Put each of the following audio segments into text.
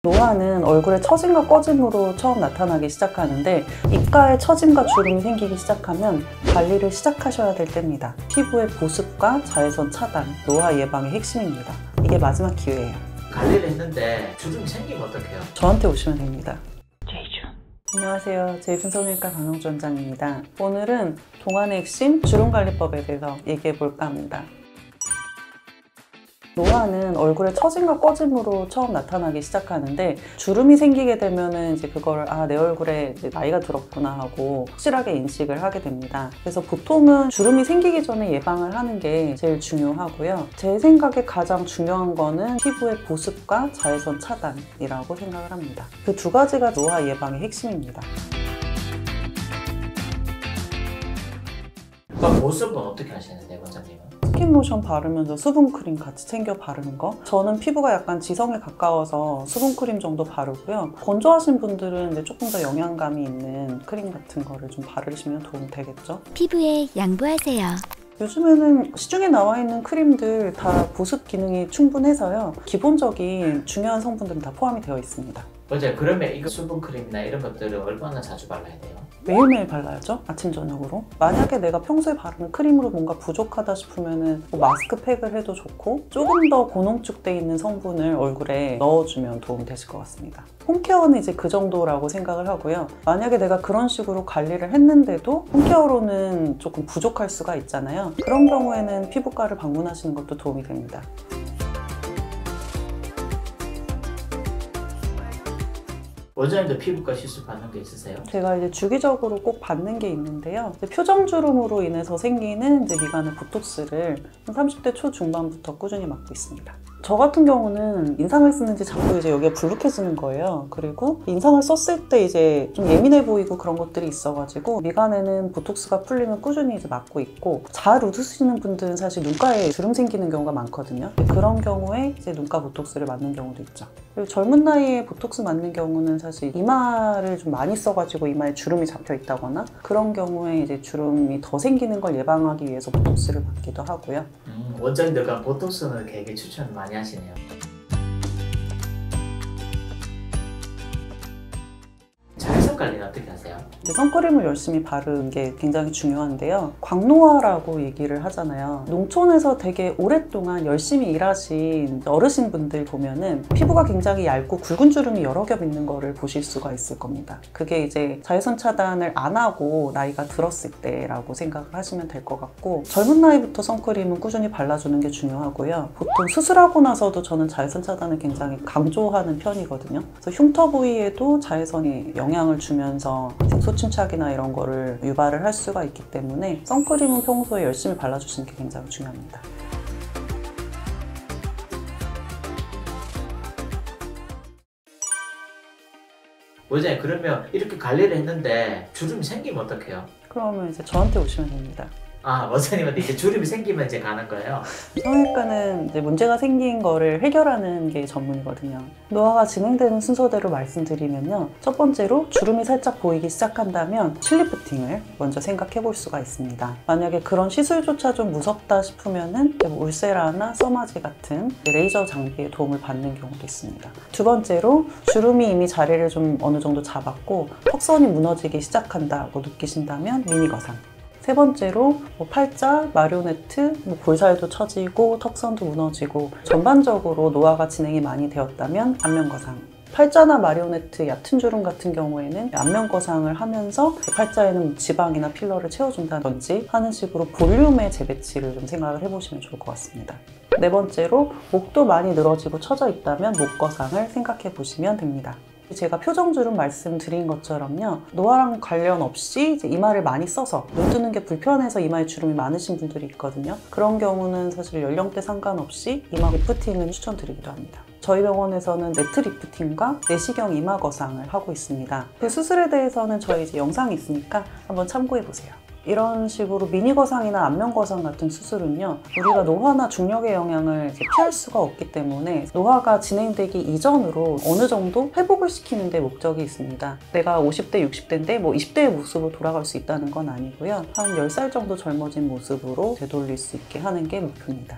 노화는 얼굴의 처짐과 꺼짐으로 처음 나타나기 시작하는데 입가에 처짐과 주름이 생기기 시작하면 관리를 시작하셔야 될 때입니다. 피부의 보습과 자외선 차단, 노화 예방의 핵심입니다. 이게 마지막 기회예요. 관리를 했는데 주름이 생기면 어떡해요? 저한테 오시면 됩니다. 안녕하세요. 제이슨 성형외과 강영주 원장입니다. 오늘은 동안의 핵심 주름관리법에 대해서 얘기해 볼까 합니다. 노화는 얼굴의 처짐과 꺼짐으로 처음 나타나기 시작하는데 주름이 생기게 되면은 이제 그걸 내 얼굴에 이제 나이가 들었구나 하고 확실하게 인식을 하게 됩니다. 그래서 보통은 주름이 생기기 전에 예방을 하는 게 제일 중요하고요. 제 생각에 가장 중요한 거는 피부의 보습과 자외선 차단이라고 생각을 합니다. 그 두 가지가 노화 예방의 핵심입니다. 그럼 보습은 어떻게 하시는데 원장님은? 스킨로션 바르면서 수분크림 같이 챙겨 바르는 거. 저는 피부가 약간 지성에 가까워서 수분크림 정도 바르고요. 건조하신 분들은 이제 조금 더 영양감이 있는 크림 같은 거를 좀 바르시면 도움이 되겠죠. 피부에 양보하세요. 요즘에는 시중에 나와 있는 크림들 다 보습 기능이 충분해서요. 기본적인 중요한 성분들은 다 포함이 되어 있습니다. 맞아요. 그러면 이거 수분크림이나 이런 것들을 얼마나 자주 발라야 돼요? 매일매일 발라야죠. 아침 저녁으로. 만약에 내가 평소에 바르는 크림으로 뭔가 부족하다 싶으면은 마스크팩을 해도 좋고 조금 더 고농축돼 있는 성분을 얼굴에 넣어주면 도움이 되실 것 같습니다. 홈케어는 이제 그 정도라고 생각을 하고요. 만약에 내가 그런 식으로 관리를 했는데도 홈케어로는 조금 부족할 수가 있잖아요. 그런 경우에는 피부과를 방문하시는 것도 도움이 됩니다. 원장님도 피부과 시술 받는 게 있으세요? 제가 이제 주기적으로 꼭 받는 게 있는데요. 표정주름으로 인해서 생기는 이제 미간의 보톡스를 30대 초중반부터 꾸준히 맞고 있습니다. 저 같은 경우는 인상을 쓰는지 자꾸 이제 여기가 불룩해지는 거예요. 그리고 인상을 썼을 때 이제 좀 예민해 보이고 그런 것들이 있어가지고 미간에는 보톡스가 풀리면 꾸준히 이제 맞고 있고, 잘 웃으시는 분들은 사실 눈가에 주름 생기는 경우가 많거든요. 그런 경우에 이제 눈가 보톡스를 맞는 경우도 있죠. 그리고 젊은 나이에 보톡스 맞는 경우는 사실 이마를 좀 많이 써가지고 이마에 주름이 잡혀 있다거나 그런 경우에 이제 주름이 더 생기는 걸 예방하기 위해서 보톡스를 맞기도 하고요. 원장님들 보톡스는 되게 추천 많이 하시네요. 자외선 관리는 어떻게 하세요? 선크림을 열심히 바르는 게 굉장히 중요한데요. 광노화라고 얘기를 하잖아요. 농촌에서 되게 오랫동안 열심히 일하신 어르신분들 보면은 피부가 굉장히 얇고 굵은 주름이 여러 겹 있는 거를 보실 수가 있을 겁니다. 그게 이제 자외선 차단을 안 하고 나이가 들었을 때라고 생각을 하시면 될 것 같고, 젊은 나이부터 선크림은 꾸준히 발라주는 게 중요하고요. 보통 수술하고 나서도 저는 자외선 차단을 굉장히 강조하는 편이거든요. 그래서 흉터 부위에도 자외선이 영향을 주면서 색소침착이나 이런 거를 유발을 할 수가 있기 때문에 선크림은 평소에 열심히 발라주시는 게 굉장히 중요합니다. 원장님, 그러면 이렇게 관리를 했는데 주름이 생기면 어떡해요? 그러면 이제 저한테 오시면 됩니다. 원장님한테 이제 주름이 생기면 이제 가는 거예요? 성형외과는 이제 문제가 생긴 거를 해결하는 게 전문이거든요. 노화가 진행되는 순서대로 말씀드리면요. 첫 번째로 주름이 살짝 보이기 시작한다면 실리프팅을 먼저 생각해 볼 수가 있습니다. 만약에 그런 시술조차 좀 무섭다 싶으면은 울세라나 써마지 같은 레이저 장비의 도움을 받는 경우도 있습니다. 두 번째로 주름이 이미 자리를 좀 어느 정도 잡았고 턱선이 무너지기 시작한다고 느끼신다면 미니 거상. 세 번째로 팔자, 마리오네트, 볼살도 처지고 턱선도 무너지고 전반적으로 노화가 진행이 많이 되었다면 안면거상. 팔자나 마리오네트, 얕은 주름 같은 경우에는 안면거상을 하면서 팔자에는 지방이나 필러를 채워준다든지 하는 식으로 볼륨의 재배치를 좀 생각을 해보시면 좋을 것 같습니다. 네 번째로 목도 많이 늘어지고 처져 있다면 목거상을 생각해 보시면 됩니다. 제가 표정주름 말씀드린 것처럼요, 노화랑 관련 없이 이제 이마를 많이 써서 눈 뜨는 게 불편해서 이마에 주름이 많으신 분들이 있거든요. 그런 경우는 사실 연령대 상관없이 이마 리프팅을 추천드리기도 합니다. 저희 병원에서는 네트 리프팅과 내시경 이마 거상을 하고 있습니다. 그 수술에 대해서는 저희 이제 영상이 있으니까 한번 참고해 보세요. 이런 식으로 미니 거상이나 안면 거상 같은 수술은요, 우리가 노화나 중력의 영향을 피할 수가 없기 때문에 노화가 진행되기 이전으로 어느 정도 회복을 시키는 데 목적이 있습니다. 내가 50대, 60대인데 20대의 모습으로 돌아갈 수 있다는 건 아니고요. 한 10살 정도 젊어진 모습으로 되돌릴 수 있게 하는 게 목표입니다.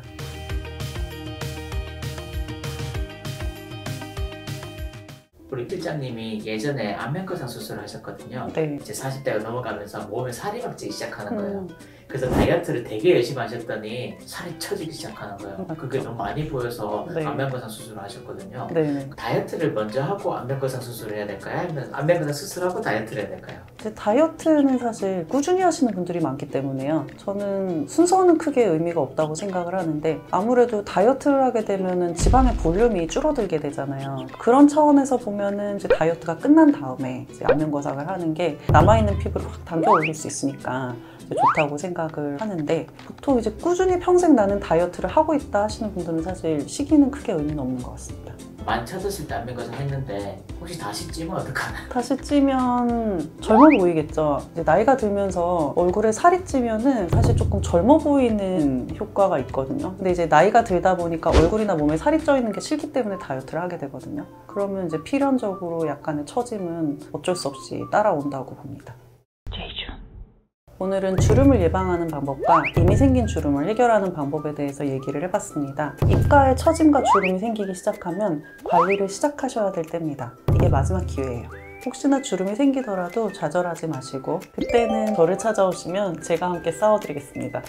우리 필장님이 예전에 안면거상 수술을 하셨거든요. 네. 이제 40대가 넘어가면서 몸에 살이 막 찌기 시작하는 거예요. 음. 그래서 다이어트를 되게 열심히 하셨더니 살이 처지기 시작하는 거예요. 맞죠. 그게 너무 많이 보여서 네. 안면거상 수술을 하셨거든요. 네. 다이어트를 먼저 하고 안면거상 수술을 해야 될까요? 아니면 안면거상 수술하고 다이어트를 해야 될까요? 이제 다이어트는 사실 꾸준히 하시는 분들이 많기 때문에요. 저는 순서는 크게 의미가 없다고 생각을 하는데 아무래도 다이어트를 하게 되면은 지방의 볼륨이 줄어들게 되잖아요. 그런 차원에서 보면은 이제 다이어트가 끝난 다음에 이제 안면거상을 하는 게 남아있는 피부를 확 당겨 올릴 수 있으니까 이제 좋다고 생각을 하는데 보통 이제 꾸준히 평생 나는 다이어트를 하고 있다 하시는 분들은 사실 시기는 크게 의미는 없는 것 같습니다. 만차졌을 때 안면거상 했는데 혹시 다시 찌면 어떡하나? 다시 찌면 젊어 보이겠죠. 이제 나이가 들면서 얼굴에 살이 찌면은 사실 조금 젊어 보이는 효과가 있거든요. 근데 이제 나이가 들다 보니까 얼굴이나 몸에 살이 쪄 있는 게 싫기 때문에 다이어트를 하게 되거든요. 그러면 이제 필연적으로 약간의 처짐은 어쩔 수 없이 따라온다고 봅니다. 오늘은 주름을 예방하는 방법과 이미 생긴 주름을 해결하는 방법에 대해서 얘기를 해봤습니다. 입가에 처짐과 주름이 생기기 시작하면 관리를 시작하셔야 될 때입니다. 이게 마지막 기회예요. 혹시나 주름이 생기더라도 좌절하지 마시고 그때는 저를 찾아오시면 제가 함께 싸워드리겠습니다.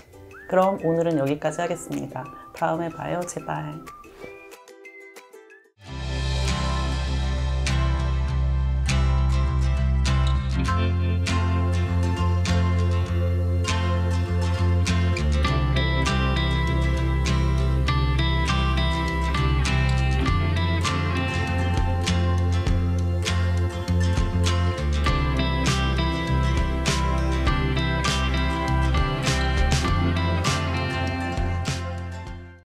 그럼 오늘은 여기까지 하겠습니다. 다음에 봐요, 제발.